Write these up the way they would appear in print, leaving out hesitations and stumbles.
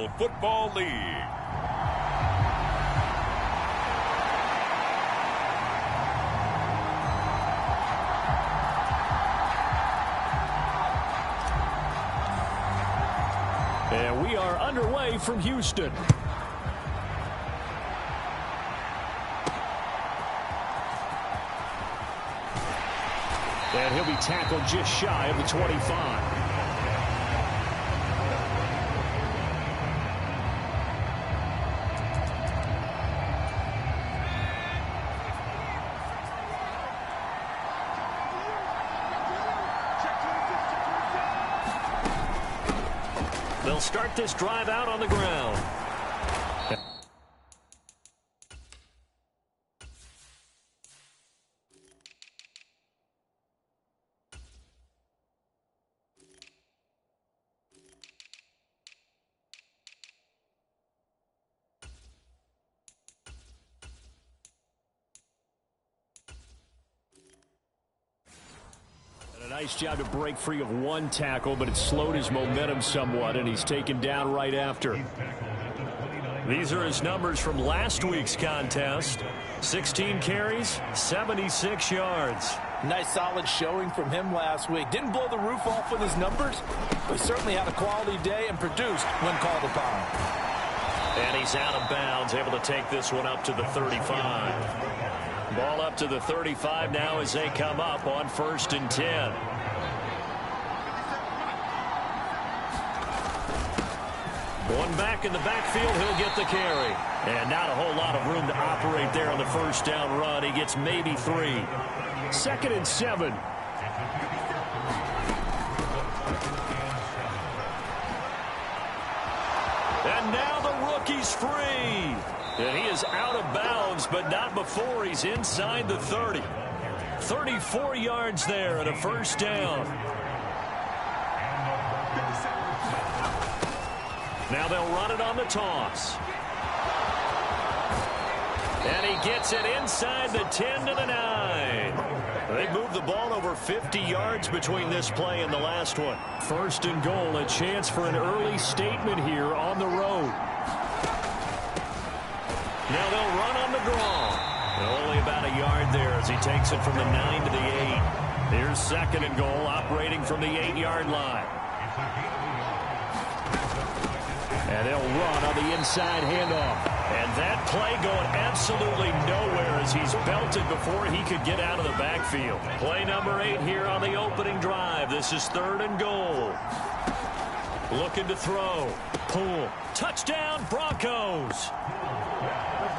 National Football League. And we are underway from Houston. And he'll be tackled just shy of the 25. They'll start this drive out on the ground. Nice job to break free of one tackle, but it slowed his momentum somewhat, and he's taken down right after. These are his numbers from last week's contest. 16 carries, 76 yards. Nice solid showing from him last week. Didn't blow the roof off with his numbers, but certainly had a quality day and produced when called upon. And he's out of bounds, able to take this one up to the 35. Ball up to the 35 now as they come up on 1st and 10. One back in the backfield, he'll get the carry. And not a whole lot of room to operate there on the first down run. He gets maybe 3. 2nd and 7. And now the rookie's free. And he is out of bounds, but not before he's inside the 30. 34 yards there and a first down. Now they'll run it on the toss. And he gets it inside the 10 to the 9. They moved the ball over 50 yards between this play and the last one. 1st and goal, a chance for an early statement here on the road. Now they'll run on the draw. Only about a yard there as he takes it from the 9 to the 8. Here's 2nd and goal, operating from the 8-yard line. And they'll run on the inside handoff. And that play going absolutely nowhere as he's belted before he could get out of the backfield. Play number 8 here on the opening drive. This is 3rd and goal. Looking to throw. Pull. Touchdown, Broncos.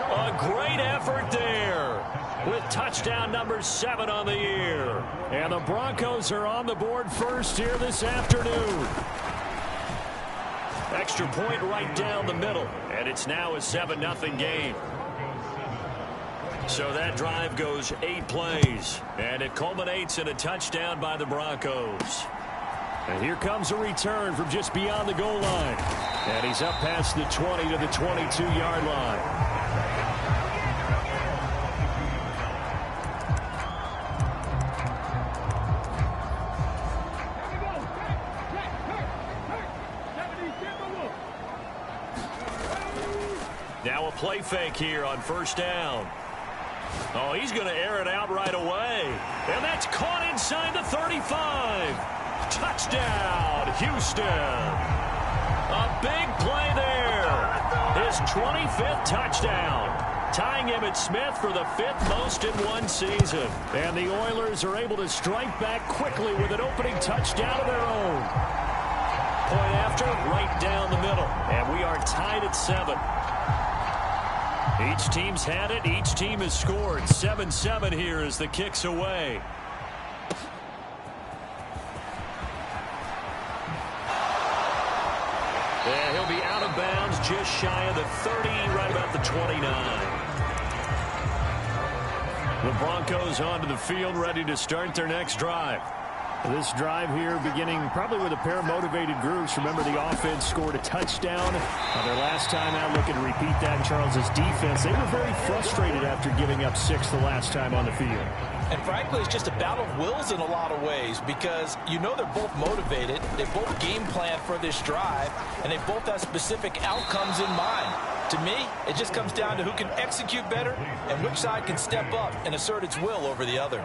A great effort there with touchdown number 7 on the year. And the Broncos are on the board first here this afternoon. Extra point right down the middle. And it's now a 7-0 game. So that drive goes 8 plays. And it culminates in a touchdown by the Broncos. And here comes a return from just beyond the goal line. And he's up past the 20 to the 22-yard line. Now a play fake here on 1st down. Oh, he's going to air it out right away. And that's caught inside the 35. Touchdown, Houston. A big play there. His 25th touchdown. Tying Emmitt Smith for the 5th most in one season. And the Oilers are able to strike back quickly with an opening touchdown of their own. Point after, right down the middle. And we are tied at 7. Each team's had it. Each team has scored. 7-7 here as the kick's away. And he'll be out of bounds just shy of the 30, right about the 29. The Broncos onto the field, ready to start their next drive. This drive here beginning probably with a pair of motivated groups. Remember, the offense scored a touchdown. Their last time out, looking to repeat that in Charles's defense. They were very frustrated after giving up 6 the last time on the field. And frankly, it's just a battle of wills in a lot of ways because you know they're both motivated. They both game plan for this drive, and they both have specific outcomes in mind. To me, it just comes down to who can execute better and which side can step up and assert its will over the other.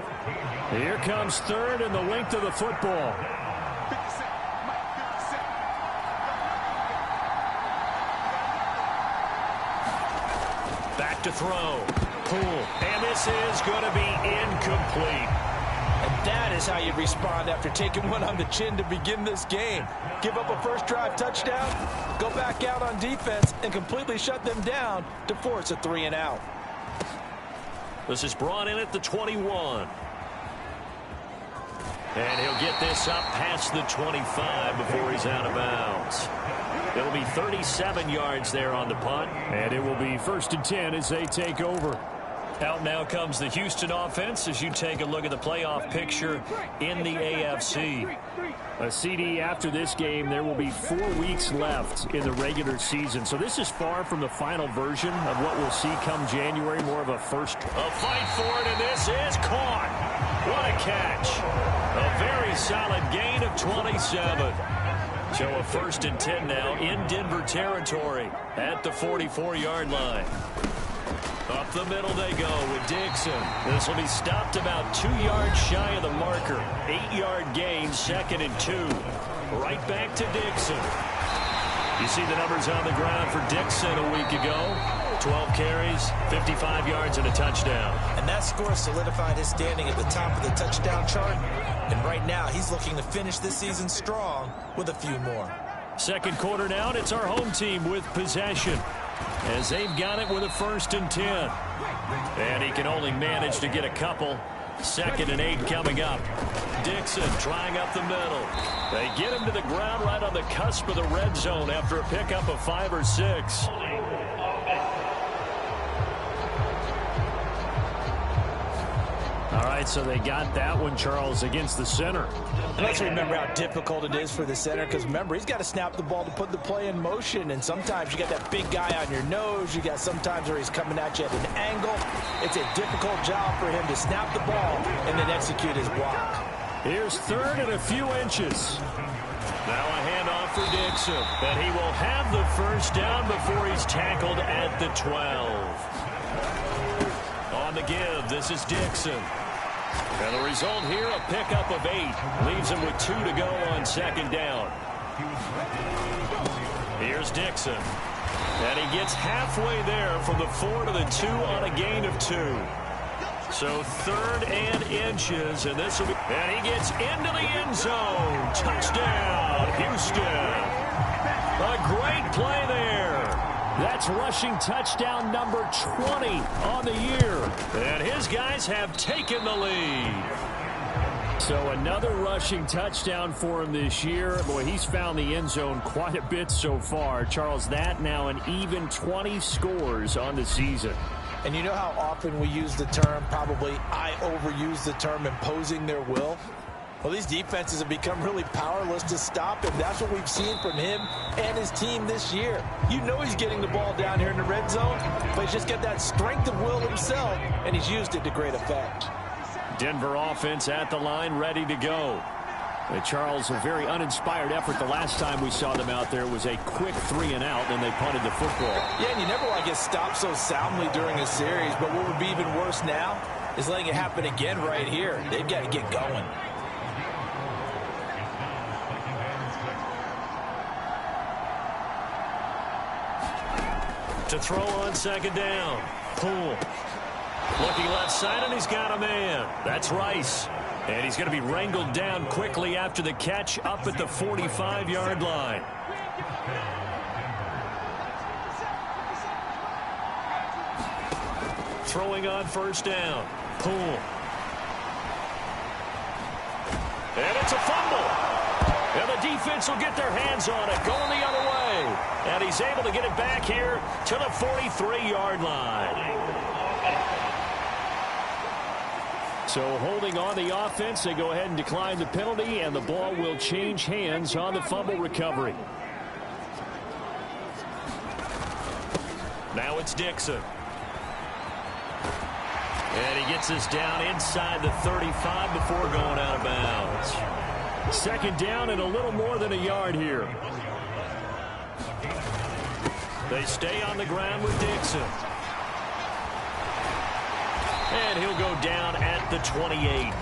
Here comes third and the length of the football. Back to throw. Pull. And this is going to be incomplete. And that is how you respond after taking one on the chin to begin this game. Give up a first drive touchdown, go back out on defense, and completely shut them down to force a 3-and-out. This is brought in at the 21. And he'll get this up past the 25 before he's out of bounds. It'll be 37 yards there on the punt. And it will be 1st and 10 as they take over. Out now comes the Houston offense as you take a look at the playoff picture in the AFC. A CD after this game, there will be 4 weeks left in the regular season. So this is far from the final version of what we'll see come January, more of a first. A fight for it, and this is caught. What a catch. A very solid gain of 27. So a 1st and 10 now in Denver territory at the 44-yard line. Up the middle they go with Dixon. This will be stopped about 2 yards shy of the marker. 8-yard gain, 2nd and 2. Right back to Dixon. You see the numbers on the ground for Dixon a week ago. 12 carries, 55 yards, and a touchdown. And that score solidified his standing at the top of the touchdown chart. And right now, he's looking to finish this season strong with a few more. Second quarter now, and it's our home team with possession, as they've got it with a 1st and 10. And he can only manage to get a couple. 2nd and 8 coming up. Dixon trying up the middle. They get him to the ground right on the cusp of the red zone after a pickup of 5 or 6. All right, so they got that one, Charles, against the center. And let's remember how difficult it is for the center, because remember, he's got to snap the ball to put the play in motion, and sometimes you got that big guy on your nose. You got sometimes where he's coming at you at an angle. It's a difficult job for him to snap the ball and then execute his block. Here's 3rd and a few inches. Now a handoff for Dixon, and he will have the 1st down before he's tackled at the 12. On the give, this is Dixon. And the result here, a pickup of 8. Leaves him with 2 to go on 2nd down. Here's Dixon. And he gets halfway there from the 4 to the 2 on a gain of 2. So 3rd and inches, and this will be... And he gets into the end zone. Touchdown, Houston. A great play there. That's rushing touchdown number 20 on the year. And his guys have taken the lead. So another rushing touchdown for him this year. Boy, he's found the end zone quite a bit so far. Charles, that now an even 20 scores on the season. And you know how often we use the term, probably I overuse the term, imposing their will? Well, these defenses have become really powerless to stop him. That's what we've seen from him and his team this year. You know he's getting the ball down here in the red zone, but he's just got that strength of will himself, and he's used it to great effect. Denver offense at the line, ready to go. Charles, a very uninspired effort. The last time we saw them out there was a quick 3-and-out, and they punted the football. Yeah, and you never want to get stopped so soundly during a series, but what would be even worse now is letting it happen again right here. They've got to get going. To throw on 2nd down. Pull. Looking left side, and he's got a man. That's Rice. And he's going to be wrangled down quickly after the catch up at the 45-yard line. Throwing on 1st down. Pull. And it's a fumble. And the defense will get their hands on it, going the other way. And he's able to get it back here to the 43-yard line. So holding on the offense, they go ahead and decline the penalty, and the ball will change hands on the fumble recovery. Now it's Dixon. And he gets us down inside the 35 before going out of bounds. Second down and a little more than a yard here. They stay on the ground with Dixon. And he'll go down at the 28.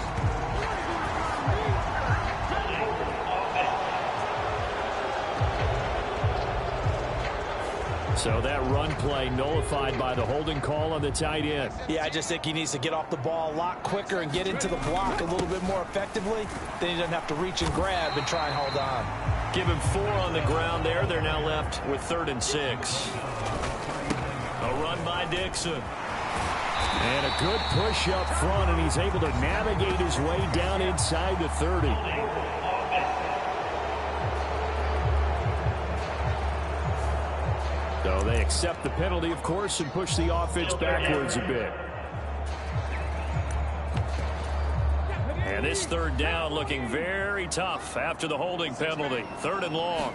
So that run play nullified by the holding call on the tight end. Yeah, I just think he needs to get off the ball a lot quicker and get into the block a little bit more effectively. Then he doesn't have to reach and grab and try and hold on. Give him 4 on the ground there. They're now left with 3rd and 6. A run by Dixon. And a good push up front, and he's able to navigate his way down inside the 30. So they accept the penalty, of course, and push the offense backwards a bit. And this 3rd down looking very tough after the holding penalty. 3rd and long.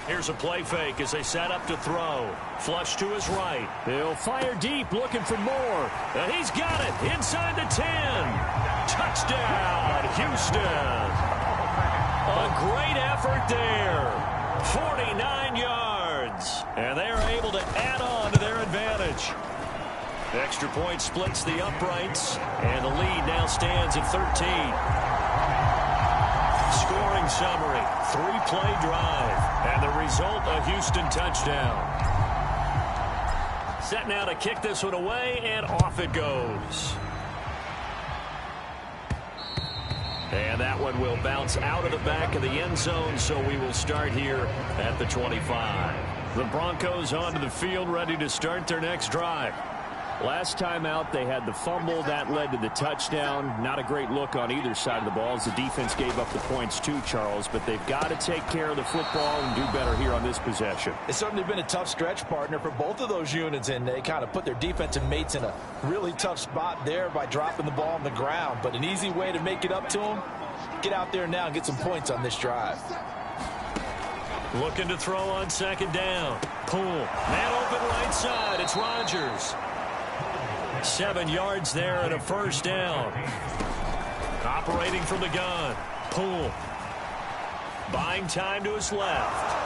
Here's a play fake as they set up to throw. Flush to his right. He'll fire deep, looking for more. And he's got it inside the 10. Touchdown, Houston. A great effort there. 49 yards. And they are able to add on to their advantage. Extra point splits the uprights. And the lead now stands at 13. Scoring summary, 3-play drive, and the result, a Houston touchdown. Set now to kick this one away, and off it goes. And that one will bounce out of the back of the end zone, so we will start here at the 25. The Broncos onto the field, ready to start their next drive. Last time out, they had the fumble. That led to the touchdown. Not a great look on either side of the ball as the defense gave up the points too, Charles. But they've got to take care of the football and do better here on this possession. It's certainly been a tough stretch, partner, for both of those units, and they kind of put their defensive mates in a really tough spot there by dropping the ball on the ground. But an easy way to make it up to them, get out there now and get some points on this drive. Looking to throw on 2nd down. Pull. Man open right side. It's Rodgers. 7 yards there and a 1st down. Operating from the gun. Pull. Buying time to his left.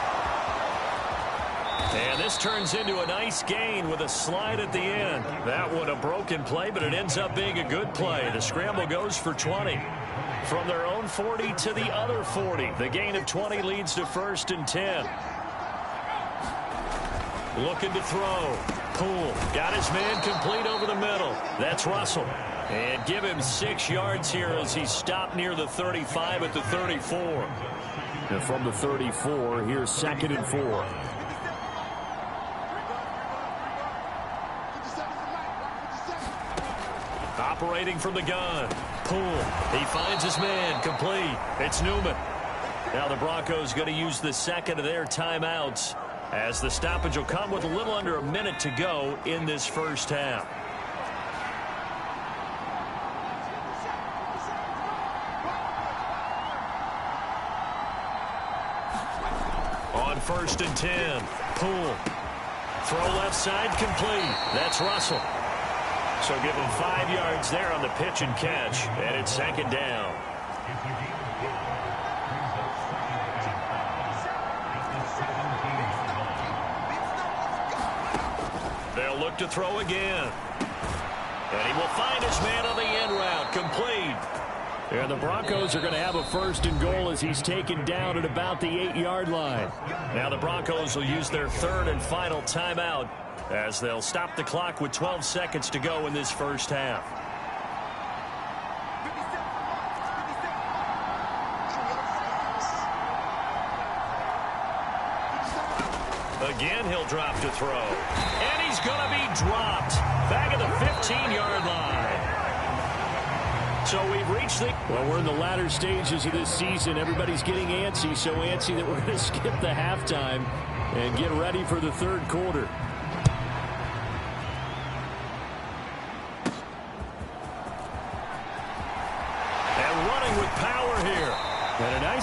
And this turns into a nice gain with a slide at the end. That one a broken play, but it ends up being a good play. The scramble goes for 20. From their own 40 to the other 40. The gain of 20 leads to 1st and 10. Looking to throw. Poole got his man complete over the middle. That's Russell. And give him 6 yards here as he stopped near the 35 at the 34. And from the 34, here's 2nd and 4. Operating from the gun. Poole. He finds his man complete. It's Newman. Now the Broncos going to use the second of their timeouts, as the stoppage will come with a little under a minute to go in this first half. On 1st and 10, Poole. Throw left side complete. That's Russell. So give him 5 yards there on the pitch and catch, and it's 2nd down. They'll look to throw again. And he will find his man on the end route. Complete. And the Broncos are going to have a 1st and goal as he's taken down at about the 8-yard line. Now the Broncos will use their 3rd and final timeout as they'll stop the clock with 12 seconds to go in this first half. Again, he'll drop to throw. And he's going to be dropped. Back at the 15-yard line. So we've reached the... Well, we're in the latter stages of this season. Everybody's getting antsy, so antsy that we're going to skip the halftime and get ready for the 3rd quarter.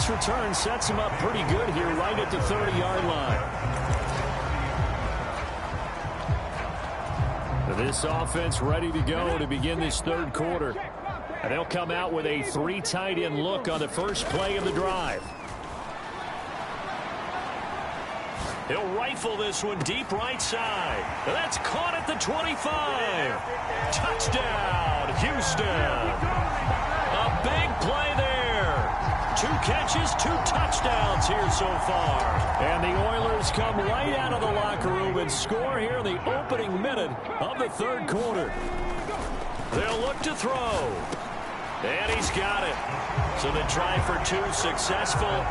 this return sets him up pretty good here right at the 30-yard line. This offense ready to go to begin this third quarter. And they'll come out with a 3 tight end look on the first play of the drive. He'll rifle this one deep right side. That's caught at the 25. Touchdown, Houston. A big play there. 2 catches, 2 touchdowns here so far. And the Oilers come right out of the locker room and score here in the opening minute of the third quarter. They'll look to throw. And he's got it. So they try for 2 successful.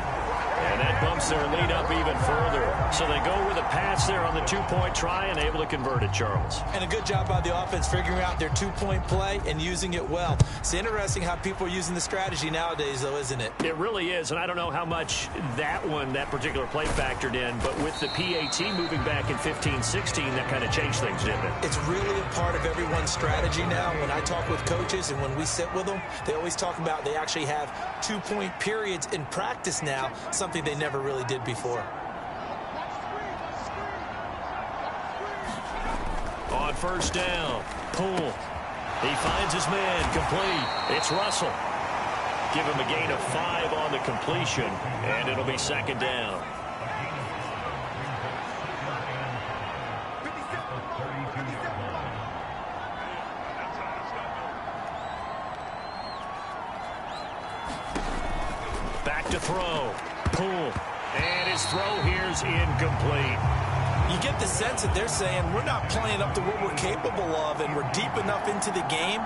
And that bumps their lead up even further. So they go with a pass there on the 2-point try and able to convert it, Charles. And a good job by the offense figuring out their 2-point play and using it well. It's interesting how people are using the strategy nowadays, though, isn't it? It really is, and I don't know how much that particular play factored in, but with the PAT moving back in 15-16, that kind of changed things, didn't it? It's really a part of everyone's strategy now. When I talk with coaches and when we sit with them, they always talk about they actually have 2-point periods in practice now, something they never really did before. On first down, Poole. He finds his man, complete. It's Russell. Give him a gain of 5 on the completion, and it'll be second down. Back to throw. Poole. And his throw here's incomplete. You get the sense that they're saying we're not playing up to what we're capable of, and we're deep enough into the game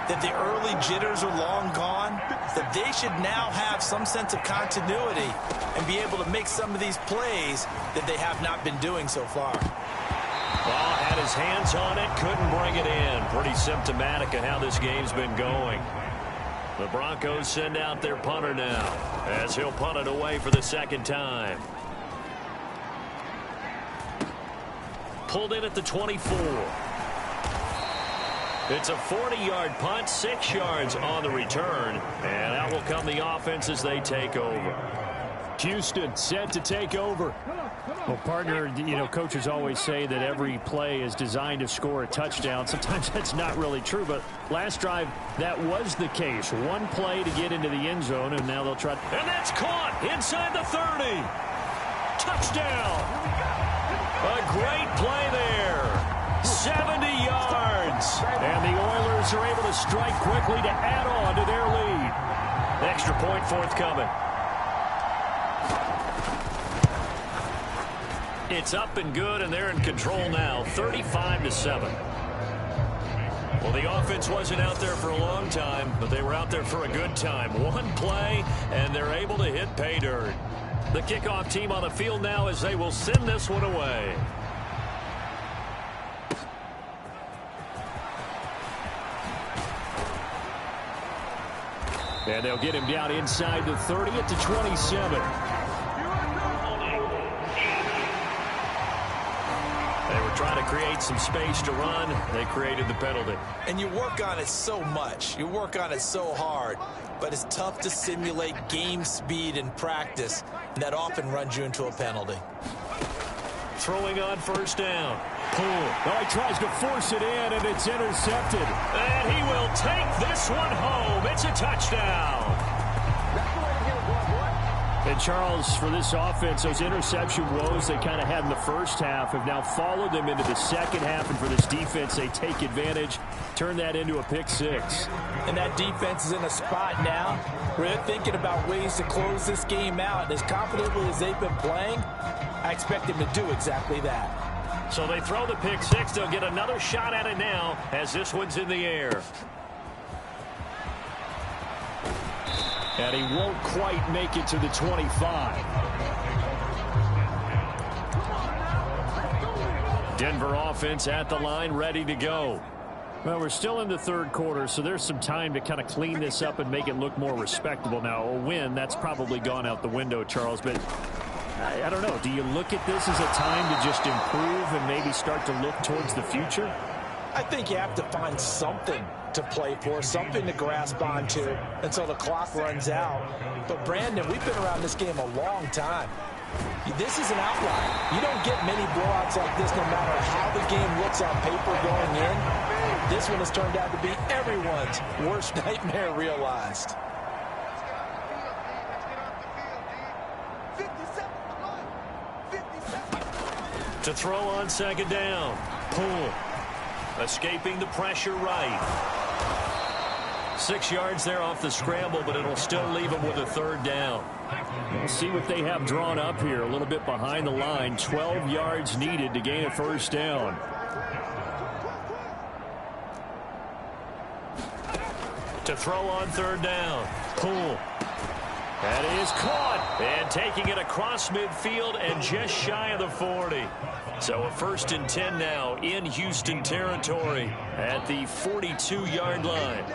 that the early jitters are long gone, that they should now have some sense of continuity and be able to make some of these plays that they have not been doing so far. Ball had his hands on it, couldn't bring it in. Pretty symptomatic of how this game's been going. The Broncos send out their punter now as he'll punt it away for the second time. Pulled in at the 24. It's a 40-yard punt, 6 yards on the return, and out will come the offense as they take over. Houston set to take over. Well, partner, coaches always say that every play is designed to score a touchdown. Sometimes that's not really true, but last drive, that was the case. One play to get into the end zone, and now they'll try. And that's caught inside the 30. Touchdown. A great play there. 70 yards. And the Oilers are able to strike quickly to add on to their lead. Extra point forthcoming. It's up and good, and they're in control now, 35-7. Well, the offense wasn't out there for a long time, but they were out there for a good time. One play, and they're able to hit pay dirt. The kickoff team on the field now as they will send this one away. And they'll get him down inside the 30 at the 27. They were trying to create some space to run. They created the penalty. And you work on it so much. You work on it so hard. But it's tough to simulate game speed in practice. And that often runs you into a penalty. Throwing on first down. Poole. Oh, he tries to force it in, and it's intercepted. And he will take this one home. It's a touchdown. And Charles, for this offense, those interception woes they kind of had in the first half have now followed them into the second half. And for this defense, they take advantage, turn that into a pick six. And that defense is in a spot now where they're thinking about ways to close this game out. And as confidently as they've been playing, I expect them to do exactly that. So they throw the pick six. They'll get another shot at it now as this one's in the air. And he won't quite make it to the 25. Denver offense at the line, ready to go. Well, we're still in the third quarter, so there's some time to kind of clean this up and make it look more respectable. Now, a win, that's probably gone out the window, Charles, but I don't know. Do you look at this as a time to just improve and maybe start to look towards the future? I think you have to find something to play for, something to grasp onto until the clock runs out. But, Brandon, we've been around this game a long time. This is an outlier. You don't get many blowouts like this no matter how the game looks on paper going in. This one has turned out to be everyone's worst nightmare realized. To throw on second down. Pull. Escaping the pressure right. 6 yards there off the scramble, but it'll still leave him with a third down. We'll see what they have drawn up here. A little bit behind the line. 12 yards needed to gain a first down. To throw on third down. Pull. That is caught. And taking it across midfield and just shy of the 40. So a 1st and 10 now in Houston territory at the 42-yard line.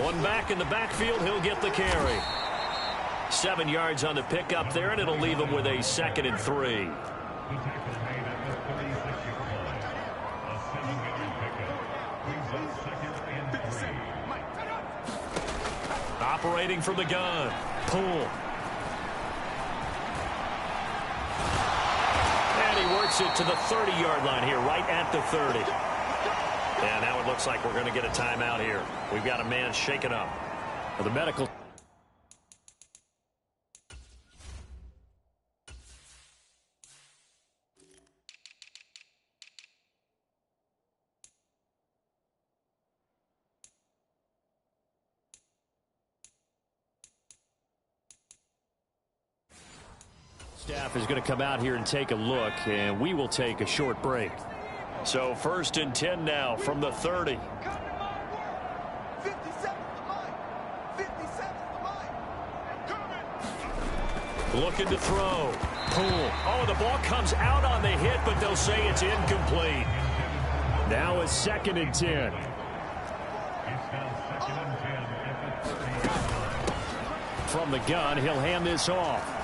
One back in the backfield, he'll get the carry. 7 yards on the pickup there, and it'll leave him with a 2nd and 3. Operating from the gun. Pull. And he works it to the 30-yard line here, right at the 30. And now it looks like we're going to get a timeout here. We've got a man shaken up. Well, the medical staff is going to come out here and take a look, and we will take a short break. So 1st and 10 now from the 30. Looking to throw. Pull. Oh, the ball comes out on the hit, but they'll say it's incomplete. Now a 2nd and 10. From the gun, he'll hand this off.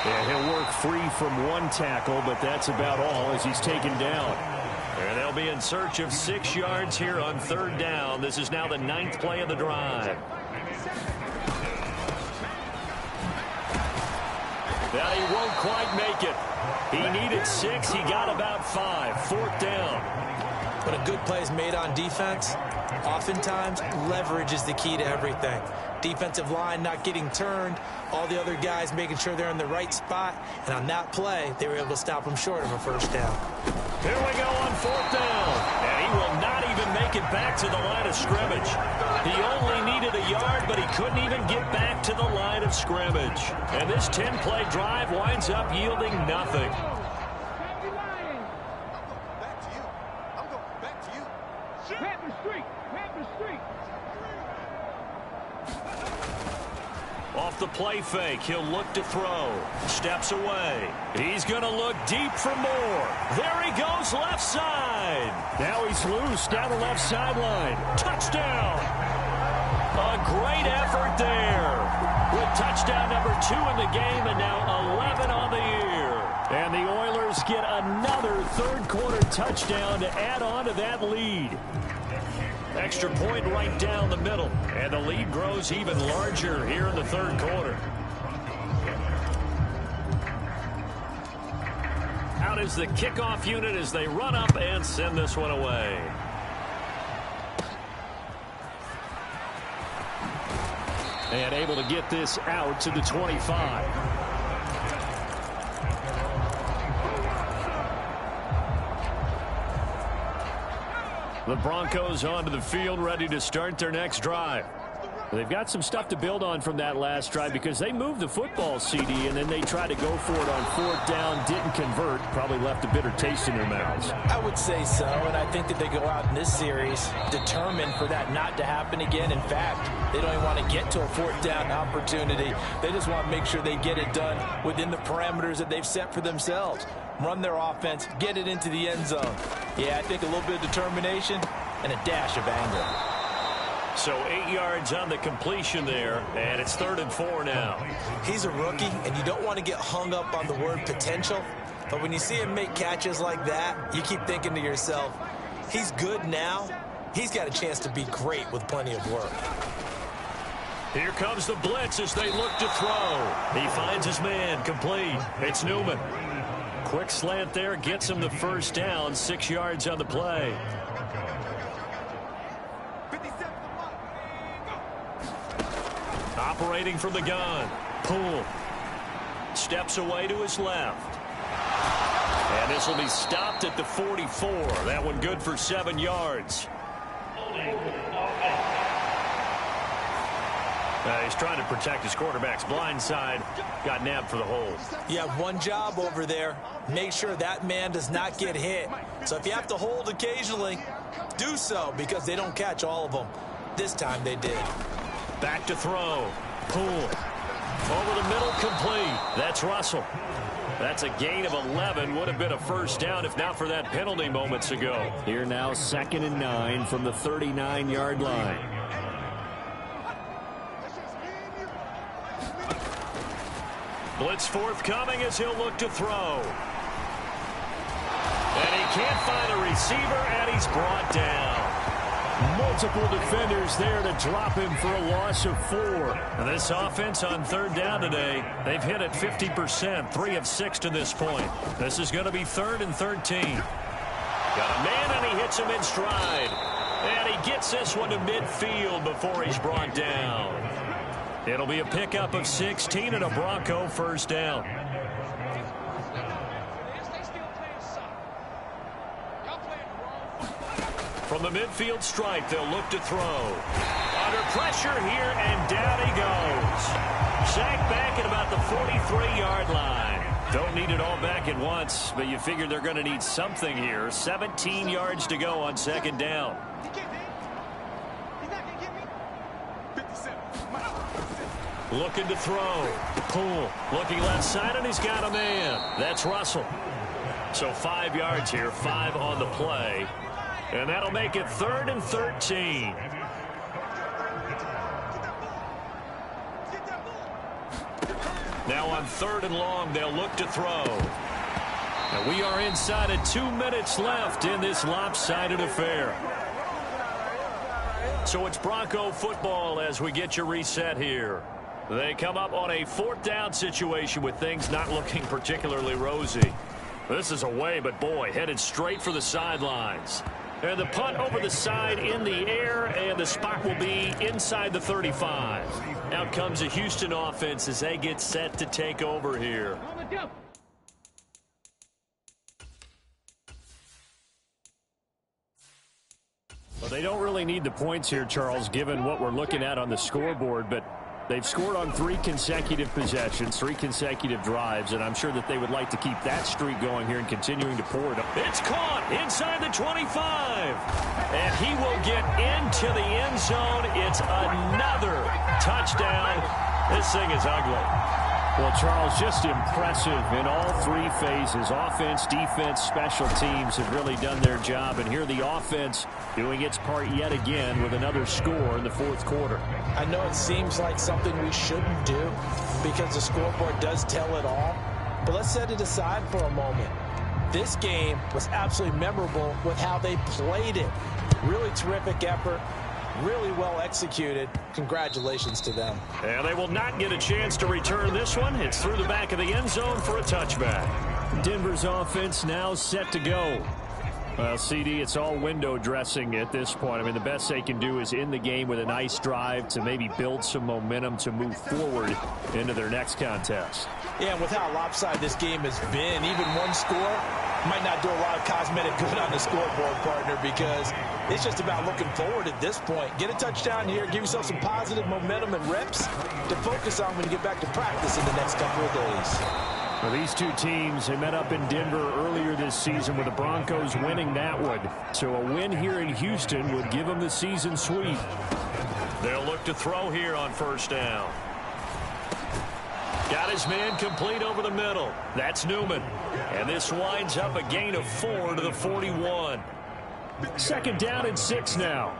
Yeah, he'll work free from one tackle, but that's about all as he's taken down. And they'll be in search of 6 yards here on 3rd down. This is now the 9th play of the drive. Now he won't quite make it. He needed 6. He got about 5. 4th down. When a good play is made on defense, oftentimes leverage is the key to everything. Defensive line not getting turned, all the other guys making sure they're in the right spot, and on that play, they were able to stop him short of a 1st down. Here we go on 4th down, and he will not even make it back to the line of scrimmage. He only needed a yard, but he couldn't even get back to the line of scrimmage. And this 10-play drive winds up yielding nothing. Off the play fake, he'll look to throw. Steps away. He's going to look deep for more. There he goes, left side. Now he's loose down the left sideline. Touchdown. A great effort there. With touchdown number 2 in the game and now 11 on the year. And the Oilers get another 3rd quarter touchdown to add on to that lead. Extra point right down the middle. And the lead grows even larger here in the 3rd quarter. Out is the kickoff unit as they run up and send this one away. And able to get this out to the 25. The Broncos onto the field, ready to start their next drive. They've got some stuff to build on from that last drive because they moved the football, CD, and then they tried to go for it on 4th down, didn't convert, probably left a bitter taste in their mouths. I would say so, and I think that they go out in this series determined for that not to happen again. In fact, they don't even want to get to a 4th down opportunity. They just want to make sure they get it done within the parameters that they've set for themselves. Run their offense, get it into the end zone. Yeah, I think a little bit of determination and a dash of anger. So 8 yards on the completion there, and it's 3rd and 4 now. He's a rookie, and you don't want to get hung up on the word potential. But when you see him make catches like that, you keep thinking to yourself, he's good now. He's got a chance to be great with plenty of work. Here comes the blitz as they look to throw. He finds his man, complete. It's Newman. Quick slant there, gets him the first down, 6 yards on the play. Operating from the gun. Poole. Steps away to his left. And this will be stopped at the 44. That one good for 7 yards. He's trying to protect his quarterback's blind side. Got nabbed for the hold. You have one job over there. Make sure that man does not get hit. So if you have to hold occasionally, do so, because they don't catch all of them. This time they did. Back to throw. Poole. Over the middle, complete. That's Russell. That's a gain of 11. Would have been a first down if not for that penalty moments ago. Here now, 2nd and 9 from the 39-yard line. Blitz forthcoming as he'll look to throw. And he can't find a receiver, and he's brought down. Multiple defenders there to drop him for a loss of 4. And this offense on 3rd down today, they've hit it 50%, 3 of 6 to this point. This is going to be 3rd and 13. Got a man, and he hits him in stride. And he gets this one to midfield before he's brought down. It'll be a pickup of 16 and a Bronco first down. From the midfield stripe, they'll look to throw. Under pressure here, and down he goes. Sacked back at about the 43-yard line. Don't need it all back at once, but you figure they're going to need something here. 17 yards to go on 2nd down. Looking to throw. Poole looking left side, and he's got a man. That's Russell. So 5 yards here, 5 on the play. And that'll make it 3rd and 13. Now on 3rd and long, they'll look to throw. And we are inside of 2 minutes left in this lopsided affair. So it's Bronco football as we get you reset here. They come up on a 4th down situation with things not looking particularly rosy. This is away, but boy, headed straight for the sidelines. And the punt over the side in the air, and the spot will be inside the 35. Out comes the Houston offense as they get set to take over here. Well, they don't really need the points here, Charles, given what we're looking at on the scoreboard, but they've scored on 3 consecutive possessions, 3 consecutive drives, and I'm sure that they would like to keep that streak going here and continuing to pour it up. It's caught inside the 25, and he will get into the end zone. It's another touchdown. This thing is ugly. Well, Charles, just impressive in all 3 phases. Offense, defense, special teams have really done their job. And here the offense doing its part yet again with another score in the 4th quarter. I know it seems like something we shouldn't do because the scoreboard does tell it all. But let's set it aside for a moment. This game was absolutely memorable with how they played it. Really terrific effort. Really well executed. Congratulations to them. And they will not get a chance to return this one. It's through the back of the end zone for a touchback. Denver's offense now set to go. Well, CD, it's all window dressing at this point. I mean, the best they can do is end the game with a nice drive to maybe build some momentum to move forward into their next contest. Yeah, and with how lopsided this game has been, even one score might not do a lot of cosmetic good on the scoreboard, partner, because it's just about looking forward at this point. Get a touchdown here, give yourself some positive momentum and reps to focus on when you get back to practice in the next couple of days. Well, these two teams, they met up in Denver earlier this season with the Broncos winning that one. So a win here in Houston would give them the season sweep. They'll look to throw here on 1st down. Got his man complete over the middle. That's Newman. And this winds up a gain of 4 to the 41. 2nd down and 6 now.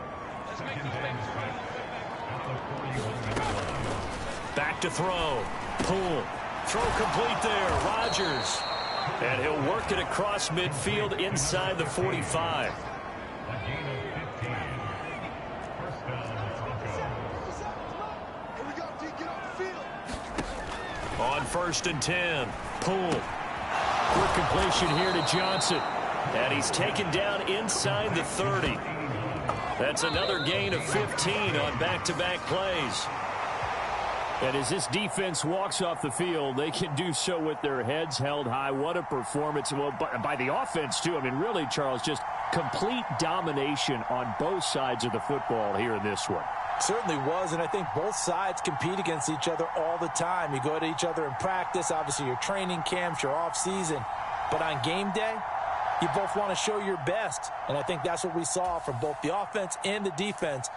Back to throw. Poole. Throw complete there. Rodgers. And he'll work it across midfield inside the 45. On 1st and 10. Poole. Quick completion here to Johnson. And he's taken down inside the 30. That's another gain of 15 on back-to-back plays. And as this defense walks off the field, they can do so with their heads held high. What a performance. Well, by the offense, too. I mean, really, Charles, just complete domination on both sides of the football here in this one. Certainly was, and I think both sides compete against each other all the time. You go at each other in practice, obviously your training camps, your off-season. But on game day, you both want to show your best. And I think that's what we saw from both the offense and the defense